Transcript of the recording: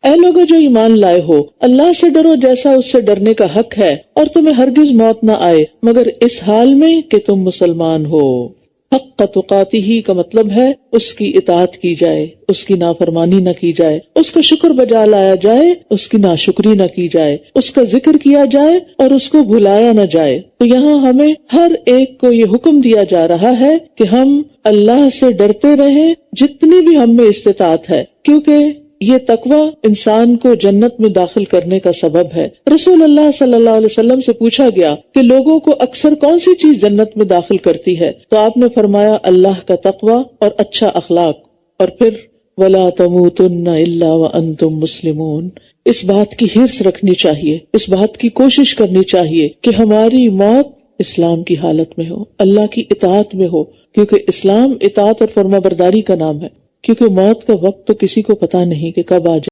ऐ लोगो जो ईमान लाए हो, अल्लाह से डरो जैसा उससे डरने का हक है, और तुम्हें हरगिज मौत न आए मगर इस हाल में कि तुम मुसलमान हो। हक़ तुक़ातिही का मतलब है उसकी इताअत की जाए, उसकी नाफरमानी न की जाए, उसका शुक्र बजा लाया जाए, उसकी नाशुक्री न की जाए, उसका जिक्र किया जाए और उसको भुलाया न जाए। तो यहाँ हमें हर एक को ये हुक्म दिया जा रहा है कि हम अल्लाह से डरते रहें जितनी भी हम में इस्तिताअत है, क्योंकि ये तकवा इंसान को जन्नत में दाखिल करने का सबब है। रसूल अल्लाह सल्लल्लाहु अलैहि वसल्लम से पूछा गया कि लोगों को अक्सर कौन सी चीज जन्नत में दाखिल करती है, तो आपने फरमाया अल्लाह का तकवा और अच्छा अखलाक, और फिर वला तमूतुन्ना इल्ला व अंतुम मुस्लिमून। इस बात की हिर्स रखनी चाहिए, इस बात की कोशिश करनी चाहिए कि हमारी मौत इस्लाम की हालत में हो, अल्लाह की इताअत में हो, क्योंकि इस्लाम इताअत और फर्माबरदारी का नाम है। क्योंकि मौत का वक्त तो किसी को पता नहीं कि कब आ जाए।